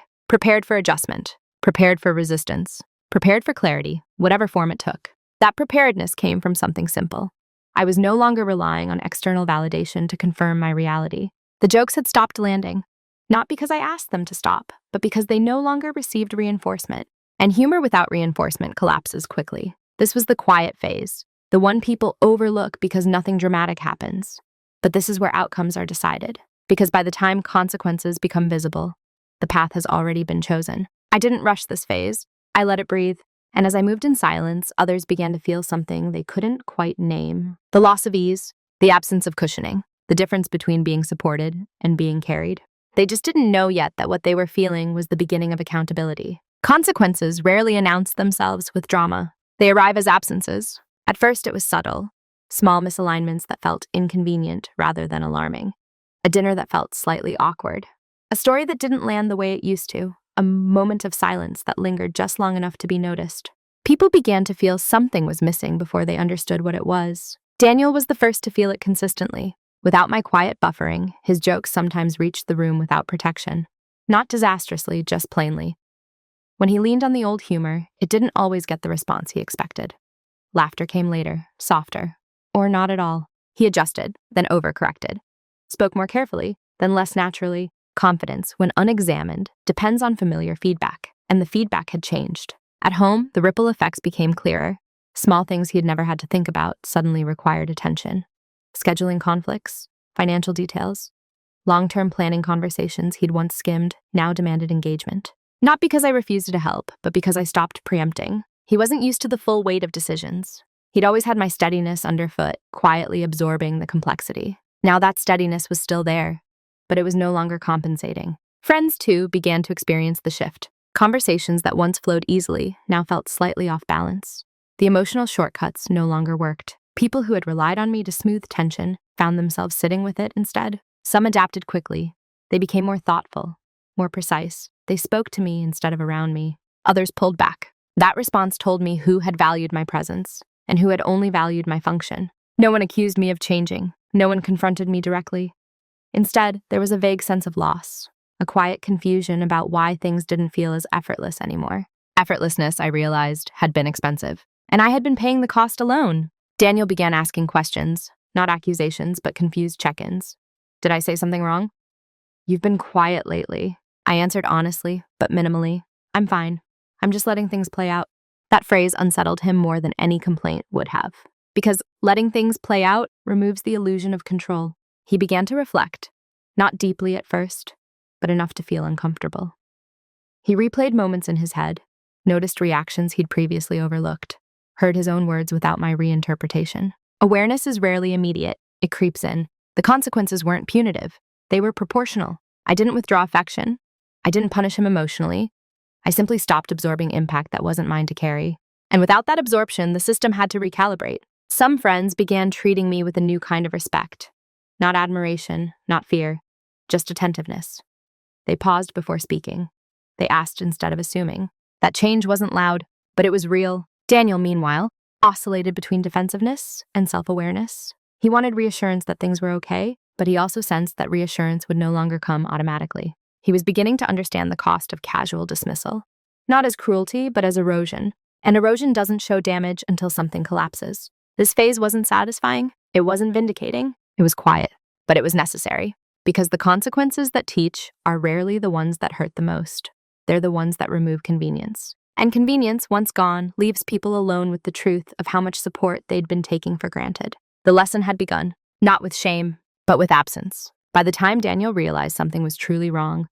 for adjustment, prepared for resistance, prepared for clarity, whatever form it took. That preparedness came from something simple. I was no longer relying on external validation to confirm my reality. The jokes had stopped landing, not because I asked them to stop, but because they no longer received reinforcement. And humor without reinforcement collapses quickly. This was the quiet phase, the one people overlook because nothing dramatic happens. But this is where outcomes are decided, because by the time consequences become visible, the path has already been chosen. I didn't rush this phase. I let it breathe. And as I moved in silence, others began to feel something they couldn't quite name. The loss of ease, the absence of cushioning, the difference between being supported and being carried. They just didn't know yet that what they were feeling was the beginning of accountability. Consequences rarely announce themselves with drama. They arrive as absences. At first, it was subtle, small misalignments that felt inconvenient rather than alarming. A dinner that felt slightly awkward. A story that didn't land the way it used to. A moment of silence that lingered just long enough to be noticed. People began to feel something was missing before they understood what it was. Daniel was the first to feel it consistently. Without my quiet buffering, his jokes sometimes reached the room without protection. Not disastrously, just plainly. When he leaned on the old humor, it didn't always get the response he expected. Laughter came later, softer, or not at all. He adjusted, then overcorrected. Spoke more carefully, then less naturally. Confidence, when unexamined, depends on familiar feedback, and the feedback had changed. At home, the ripple effects became clearer. Small things he had never had to think about suddenly required attention. Scheduling conflicts, financial details, long-term planning conversations he'd once skimmed now demanded engagement. Not because I refused to help, but because I stopped preempting. He wasn't used to the full weight of decisions. He'd always had my steadiness underfoot, quietly absorbing the complexity. Now that steadiness was still there, but it was no longer compensating. Friends, too, began to experience the shift. Conversations that once flowed easily now felt slightly off balance. The emotional shortcuts no longer worked. People who had relied on me to smooth tension found themselves sitting with it instead. Some adapted quickly. They became more thoughtful, more precise. They spoke to me instead of around me. Others pulled back. That response told me who had valued my presence and who had only valued my function. No one accused me of changing. No one confronted me directly. Instead, there was a vague sense of loss, a quiet confusion about why things didn't feel as effortless anymore. Effortlessness, I realized, had been expensive, and I had been paying the cost alone. Daniel began asking questions, not accusations, but confused check-ins. Did I say something wrong? You've been quiet lately. I answered honestly, but minimally. I'm fine. I'm just letting things play out. That phrase unsettled him more than any complaint would have, because letting things play out removes the illusion of control. He began to reflect, not deeply at first, but enough to feel uncomfortable. He replayed moments in his head, noticed reactions he'd previously overlooked, heard his own words without my reinterpretation. Awareness is rarely immediate. It creeps in. The consequences weren't punitive. They were proportional. I didn't withdraw affection. I didn't punish him emotionally. I simply stopped absorbing impact that wasn't mine to carry. And without that absorption, the system had to recalibrate. Some friends began treating me with a new kind of respect. Not admiration, not fear, just attentiveness. They paused before speaking. They asked instead of assuming. That change wasn't loud, but it was real. Daniel, meanwhile, oscillated between defensiveness and self-awareness. He wanted reassurance that things were okay, but he also sensed that reassurance would no longer come automatically. He was beginning to understand the cost of casual dismissal, not as cruelty, but as erosion. And erosion doesn't show damage until something collapses. This phase wasn't satisfying, it wasn't vindicating, it was quiet, but it was necessary. Because the consequences that teach are rarely the ones that hurt the most. They're the ones that remove convenience. And convenience, once gone, leaves people alone with the truth of how much support they'd been taking for granted. The lesson had begun, not with shame, but with absence. By the time Daniel realized something was truly wrong,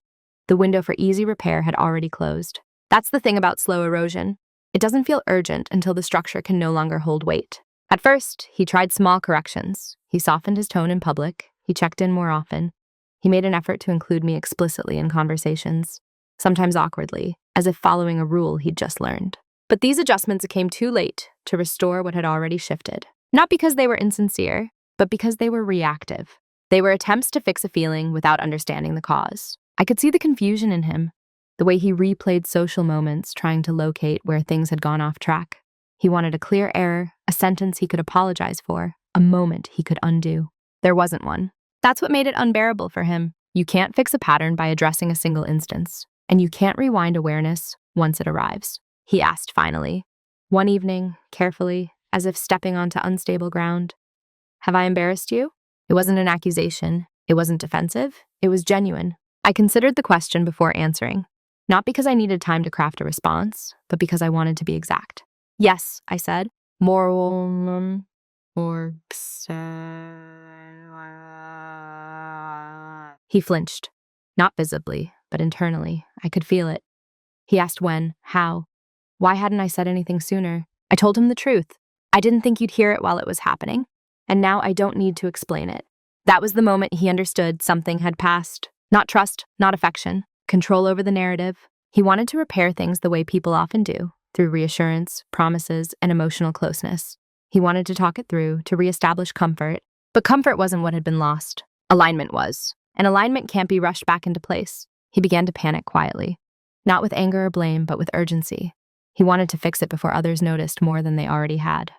the window for easy repair had already closed. That's the thing about slow erosion. It doesn't feel urgent until the structure can no longer hold weight. At first, he tried small corrections. He softened his tone in public. He checked in more often. He made an effort to include me explicitly in conversations, sometimes awkwardly, as if following a rule he'd just learned. But these adjustments came too late to restore what had already shifted. Not because they were insincere, but because they were reactive. They were attempts to fix a feeling without understanding the cause. I could see the confusion in him, the way he replayed social moments trying to locate where things had gone off track. He wanted a clear error, a sentence he could apologize for, a moment he could undo. There wasn't one. That's what made it unbearable for him. You can't fix a pattern by addressing a single instance, and you can't rewind awareness once it arrives. He asked finally, one evening, carefully, as if stepping onto unstable ground, "Have I embarrassed you?" It wasn't an accusation. It wasn't defensive. It was genuine. I considered the question before answering, not because I needed time to craft a response, but because I wanted to be exact. "Yes," I said. "More or He flinched, not visibly, but internally. I could feel it. He asked when, how. Why hadn't I said anything sooner? I told him the truth. I didn't think you'd hear it while it was happening, and now I don't need to explain it. That was the moment he understood something had passed. Not trust, not affection, control over the narrative. He wanted to repair things the way people often do, through reassurance, promises, and emotional closeness. He wanted to talk it through, to reestablish comfort, but comfort wasn't what had been lost. Alignment was, and alignment can't be rushed back into place. He began to panic quietly, not with anger or blame, but with urgency. He wanted to fix it before others noticed more than they already had,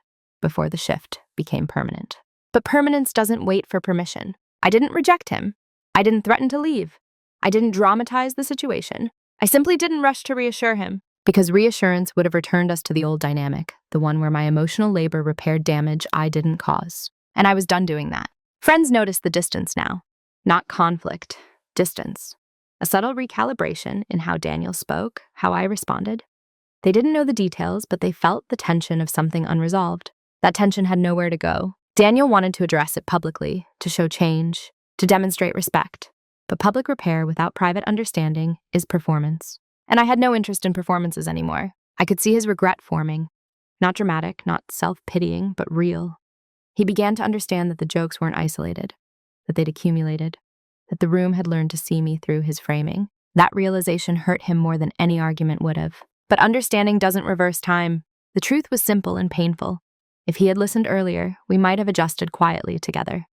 before the shift became permanent. But permanence doesn't wait for permission. I didn't reject him. I didn't threaten to leave. I didn't dramatize the situation. I simply didn't rush to reassure him, because reassurance would have returned us to the old dynamic, the one where my emotional labor repaired damage I didn't cause. And I was done doing that. Friends noticed the distance now. Not conflict, distance. A subtle recalibration in how Daniel spoke, how I responded. They didn't know the details, but they felt the tension of something unresolved. That tension had nowhere to go. Daniel wanted to address it publicly, to show change, to demonstrate respect. But public repair without private understanding is performance. And I had no interest in performances anymore. I could see his regret forming. Not dramatic, not self-pitying, but real. He began to understand that the jokes weren't isolated, that they'd accumulated, that the room had learned to see me through his framing. That realization hurt him more than any argument would have. But understanding doesn't reverse time. The truth was simple and painful. If he had listened earlier, we might have adjusted quietly together.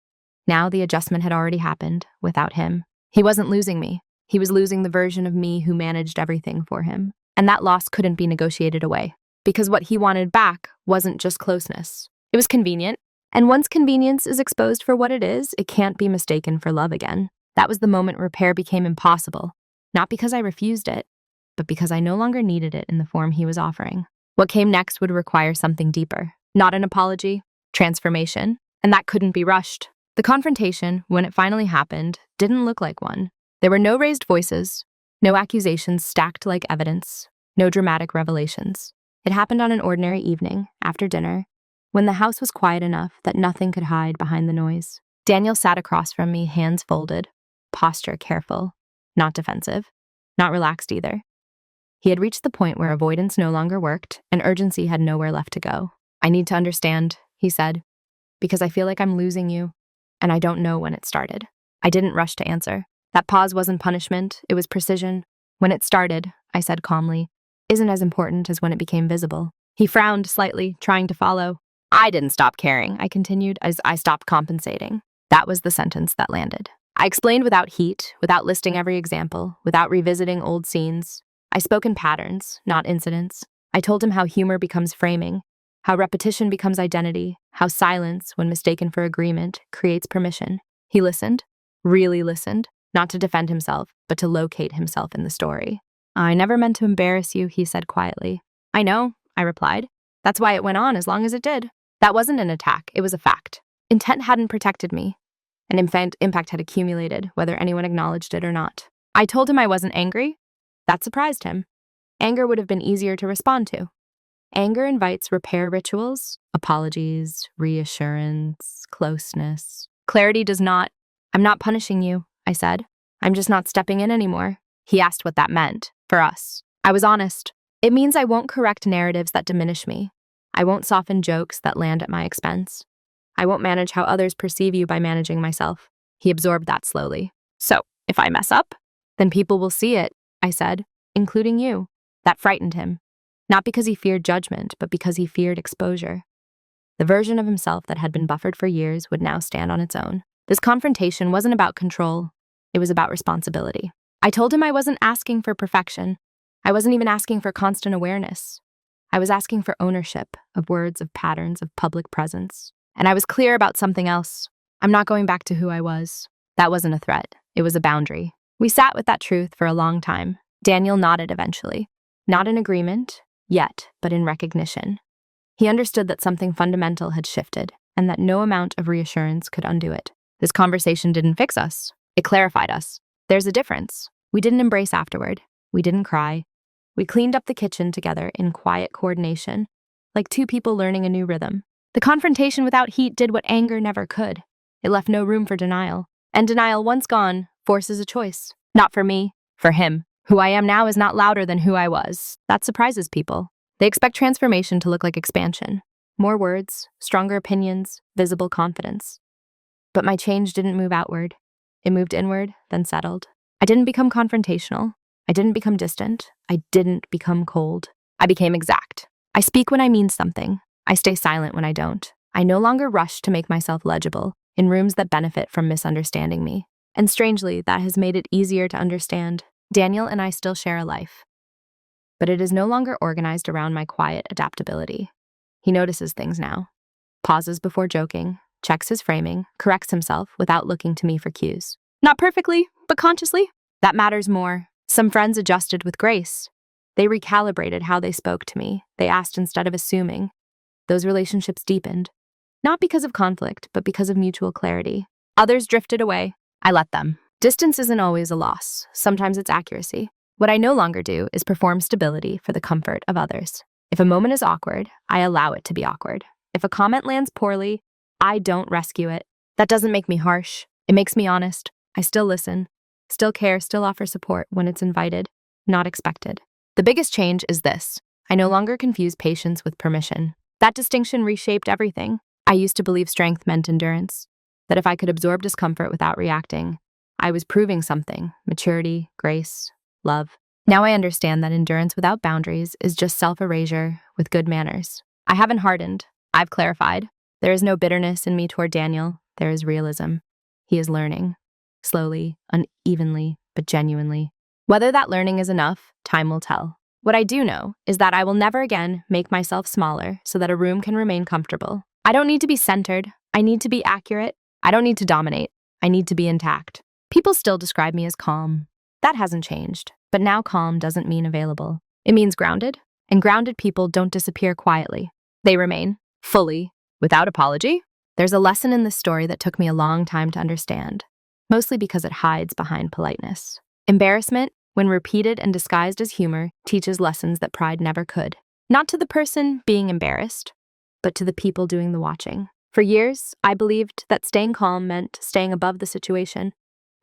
Now the adjustment had already happened, without him. He wasn't losing me. He was losing the version of me who managed everything for him. And that loss couldn't be negotiated away. Because what he wanted back wasn't just closeness. It was convenient. And once convenience is exposed for what it is, it can't be mistaken for love again. That was the moment repair became impossible. Not because I refused it, but because I no longer needed it in the form he was offering. What came next would require something deeper. Not an apology, transformation. And that couldn't be rushed. The confrontation, when it finally happened, didn't look like one. There were no raised voices, no accusations stacked like evidence, no dramatic revelations. It happened on an ordinary evening, after dinner, when the house was quiet enough that nothing could hide behind the noise. Daniel sat across from me, hands folded, posture careful, not defensive, not relaxed either. He had reached the point where avoidance no longer worked and urgency had nowhere left to go. "I need to understand," he said, "because I feel like I'm losing you, and I don't know when it started." I didn't rush to answer. That pause wasn't punishment, it was precision. "When it started," I said calmly, "isn't as important as when it became visible." He frowned slightly, trying to follow. "I didn't stop caring," I continued, "as I stopped compensating." That was the sentence that landed. I explained without heat, without listing every example, without revisiting old scenes. I spoke in patterns, not incidents. I told him how humor becomes framing, how repetition becomes identity, how silence, when mistaken for agreement, creates permission. He listened, really listened, not to defend himself, but to locate himself in the story. "I never meant to embarrass you," he said quietly. "I know," I replied. "That's why it went on as long as it did." That wasn't an attack, it was a fact. Intent hadn't protected me. An impact had accumulated, whether anyone acknowledged it or not. I told him I wasn't angry. That surprised him. Anger would have been easier to respond to. Anger invites repair rituals, apologies, reassurance, closeness. Clarity does not. "I'm not punishing you," I said. "I'm just not stepping in anymore." He asked what that meant, for us. I was honest. "It means I won't correct narratives that diminish me. I won't soften jokes that land at my expense. I won't manage how others perceive you by managing myself." He absorbed that slowly. "So, if I mess up, then people will see it," I said, "including you." That frightened him. Not because he feared judgment, but because he feared exposure. The version of himself that had been buffered for years would now stand on its own. This confrontation wasn't about control. It was about responsibility. I told him I wasn't asking for perfection. I wasn't even asking for constant awareness. I was asking for ownership of words, of patterns, of public presence. And I was clear about something else. I'm not going back to who I was. That wasn't a threat. It was a boundary. We sat with that truth for a long time. Daniel nodded eventually. Not in agreement, yet, but in recognition. He understood that something fundamental had shifted, and that no amount of reassurance could undo it. This conversation didn't fix us. It clarified us. There's a difference. We didn't embrace afterward. We didn't cry. We cleaned up the kitchen together in quiet coordination, like two people learning a new rhythm. The confrontation without heat did what anger never could. It left no room for denial. And denial, once gone, forces a choice. Not for me, for him. Who I am now is not louder than who I was. That surprises people. They expect transformation to look like expansion. More words, stronger opinions, visible confidence. But my change didn't move outward. It moved inward, then settled. I didn't become confrontational. I didn't become distant. I didn't become cold. I became exact. I speak when I mean something. I stay silent when I don't. I no longer rush to make myself legible in rooms that benefit from misunderstanding me. And strangely, that has made it easier to understand. Daniel and I still share a life. But it is no longer organized around my quiet adaptability. He notices things now. Pauses before joking, checks his framing, corrects himself without looking to me for cues. Not perfectly, but consciously. That matters more. Some friends adjusted with grace. They recalibrated how they spoke to me. They asked instead of assuming. Those relationships deepened. Not because of conflict, but because of mutual clarity. Others drifted away. I let them. Distance isn't always a loss. Sometimes it's accuracy. What I no longer do is perform stability for the comfort of others. If a moment is awkward, I allow it to be awkward. If a comment lands poorly, I don't rescue it. That doesn't make me harsh. It makes me honest. I still listen, still care, still offer support when it's invited, not expected. The biggest change is this. I no longer confuse patience with permission. That distinction reshaped everything. I used to believe strength meant endurance, that if I could absorb discomfort without reacting, I was proving something: maturity, grace, love. Now I understand that endurance without boundaries is just self-erasure with good manners. I haven't hardened. I've clarified. There is no bitterness in me toward Daniel. There is realism. He is learning. Slowly, unevenly, but genuinely. Whether that learning is enough, time will tell. What I do know is that I will never again make myself smaller so that a room can remain comfortable. I don't need to be centered. I need to be accurate. I don't need to dominate. I need to be intact. People still describe me as calm. That hasn't changed. But now calm doesn't mean available. It means grounded. And grounded people don't disappear quietly. They remain, fully, without apology. There's a lesson in this story that took me a long time to understand, mostly because it hides behind politeness. Embarrassment, when repeated and disguised as humor, teaches lessons that pride never could. Not to the person being embarrassed, but to the people doing the watching. For years, I believed that staying calm meant staying above the situation,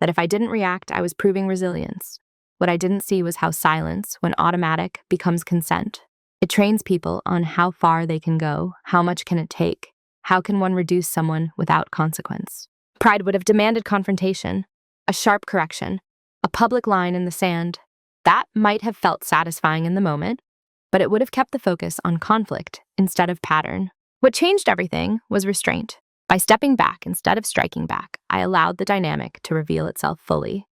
that if I didn't react, I was proving resilience. What I didn't see was how silence, when automatic, becomes consent. It trains people on how far they can go, how much can it take, how can one reduce someone without consequence. Pride would have demanded confrontation, a sharp correction, a public line in the sand. That might have felt satisfying in the moment, but it would have kept the focus on conflict instead of pattern. What changed everything was restraint. By stepping back instead of striking back, I allowed the dynamic to reveal itself fully.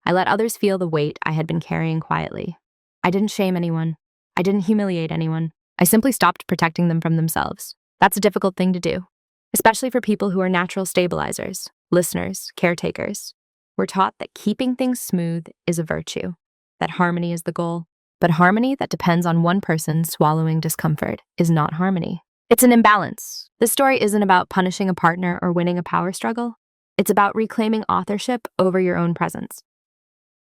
I let others feel the weight I had been carrying quietly. I didn't shame anyone. I didn't humiliate anyone. I simply stopped protecting them from themselves. That's a difficult thing to do, especially for people who are natural stabilizers, listeners, caretakers. We're taught that keeping things smooth is a virtue, that harmony is the goal. But harmony that depends on one person swallowing discomfort is not harmony. It's an imbalance. This story isn't about punishing a partner or winning a power struggle. It's about reclaiming authorship over your own presence.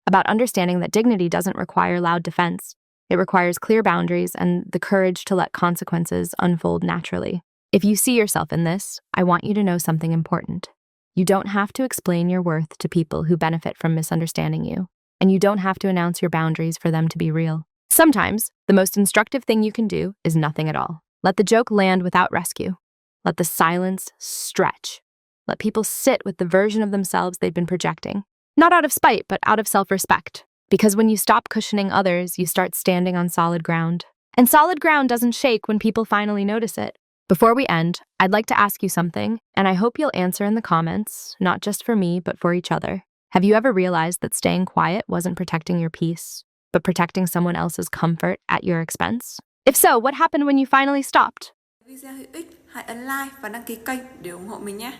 About understanding that dignity doesn't require loud defense. It requires clear boundaries and the courage to let consequences unfold naturally. If you see yourself in this, I want you to know something important. You don't have to explain your worth to people who benefit from misunderstanding you, and you don't have to announce your boundaries for them to be real. Sometimes, the most instructive thing you can do is nothing at all. Let the joke land without rescue. Let the silence stretch. Let people sit with the version of themselves they've been projecting. Not out of spite, but out of self-respect. Because when you stop cushioning others, you start standing on solid ground. And solid ground doesn't shake when people finally notice it. Before we end, I'd like to ask you something, and I hope you'll answer in the comments, not just for me, but for each other. Have you ever realized that staying quiet wasn't protecting your peace, but protecting someone else's comfort at your expense? If so, what happened when you finally stopped? Video hữu ích, hãy ấn like và đăng ký kênh để ủng hộ mình nhé.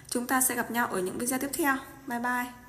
Chúng ta sẽ gặp nhau ở những video tiếp theo. Bye bye.